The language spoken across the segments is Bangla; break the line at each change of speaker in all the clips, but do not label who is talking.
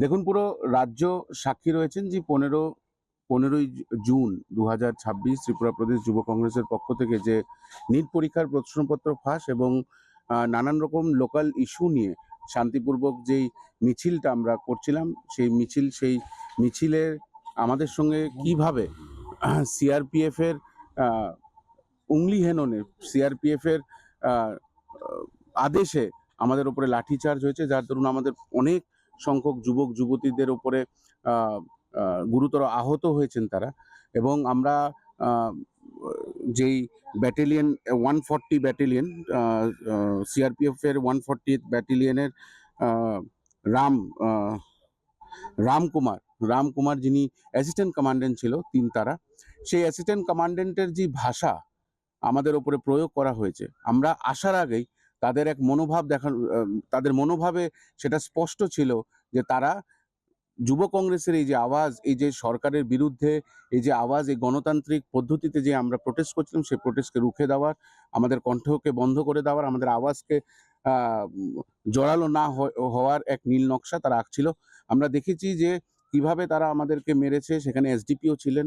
দেখুন, পুরো রাজ্য সাক্ষী রয়েছেন যে 15ই জুন 2026 ত্রিপুরা প্রদেশ যুব কংগ্রেসের পক্ষ থেকে যে নিট পরীক্ষার প্রশ্নপত্র ফাঁস এবং নানান রকম লোকাল ইস্যু নিয়ে শান্তিপূর্বক যেই মিছিলটা আমরা করছিলাম, সেই মিছিলে আমাদের সঙ্গে কিভাবে সিআরপিএফ এর উংলি হেননে, সিআরপিএফ এর আহ, আদেশে আমাদের উপরে লাঠিচার্জ হয়েছে, যার দরুন আমাদের অনেক সংখ্যক যুবক যুবতীদের উপরে আহ, গুরুতর আহত হয়েছেন তারা। এবং আমরা যেই ব্যাটালিয়ন 140 ব্যাটালিয়ন, সিআরপিএফ এর 140 ব্যাটালিয়নের রাম আহ, রামকুমার রামকুমার যিনি অ্যাসিস্ট্যান্ট কমান্ডেন্ট ছিল, তারা সেই অ্যাসিস্ট্যান্ট কমান্ডেন্টের যে ভাষা আমাদের ওপরে প্রয়োগ করা হয়েছে, আমরা আসার আগেই তাদের এক মনোভাব তাদের মনোভাবে সেটা স্পষ্ট ছিল যে তারা যুব কংগ্রেসের এই যে আওয়াজ, এই যে সরকারের বিরুদ্ধে এই যে আওয়াজ, এই গণতান্ত্রিক পদ্ধতিতে যে আমরা প্রোটেস্ট করছিলাম, সেই প্রোটেস্টকে রুখে দেওয়ার, আমাদের কণ্ঠকে বন্ধ করে দেওয়ার, আমাদের আওয়াজকে জোরালো না হওয়ার এক নীল নকশা তারা আঁকছিল। আমরা দেখেছি যে কিভাবে তারা আমাদেরকে মেরেছে। সেখানে এসডিপিও ছিলেন,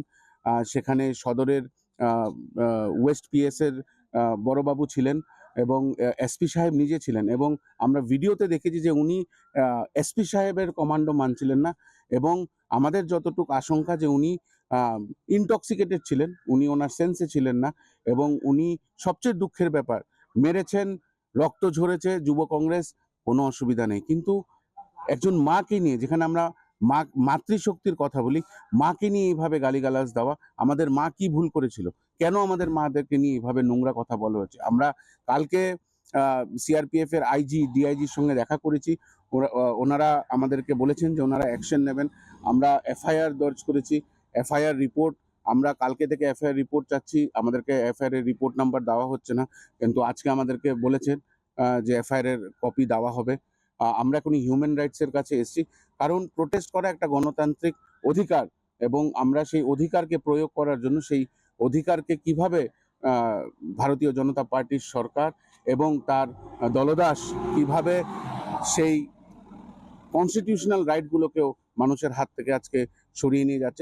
সেখানে সদরের ওয়েস্ট পিএস এর বড়বাবু ছিলেন এবং এসপি সাহেব নিজে ছিলেন। এবং আমরা ভিডিওতে দেখেছি যে উনি এসপি সাহেবের কমান্ডো মানছিলেন না। এবং আমাদের যতটুকু আশঙ্কা যে উনি ইনটক্সিকেটেড ছিলেন, উনি ওনার সেন্সে ছিলেন না। এবং উনি, সবচেয়ে দুঃখের ব্যাপার, মেরেছেন, রক্ত ঝরেছে, যুব কংগ্রেস কোনো অসুবিধা নেই। কিন্তু একজন মাকে নিয়ে, যেখানে আমরা মাতৃশক্তির কথা বলি, মাকে নিয়ে এইভাবে গালিগালাজ দেওয়া, আমাদের মা কি ভুল করেছিল, কেন আমাদের মাদেরকে নিয়ে এইভাবে নোংরা কথা বলা হয়েছে? আমরা কালকে সিআরপিএফ এর আইজি ডিআইজির সঙ্গে দেখা করেছি। ওনারা আমাদেরকে বলেছেন যে ওনারা অ্যাকশন নেবেন। আমরা এফআইআর দর্জ করেছি, এফআইআর রিপোর্ট, আমরা কালকে থেকে এফআইআর রিপোর্ট চাচ্ছি। আমাদেরকে এফআইআর এর রিপোর্ট নাম্বার দেওয়া হচ্ছে না, কিন্তু আজকে আমাদেরকে বলেছেন যে এফআইআর এর কপি দেওয়া হবে। আমরা এখন হিউম্যান রাইটসের কাছে এসেছি, কারণ প্রোটেস্ট করা একটা গণতান্ত্রিক অধিকার, এবং আমরা সেই অধিকারকে প্রয়োগ করার জন্য, সেই অধিকারকে কিভাবে ভারতীয় জনতা পার্টির সরকার এবং তার দলদাস কিভাবে সেই কনস্টিটিউশনাল রাইটগুলোকেও মানুষের হাত থেকে আজকে সরিয়ে নিয়ে যাচ্ছে।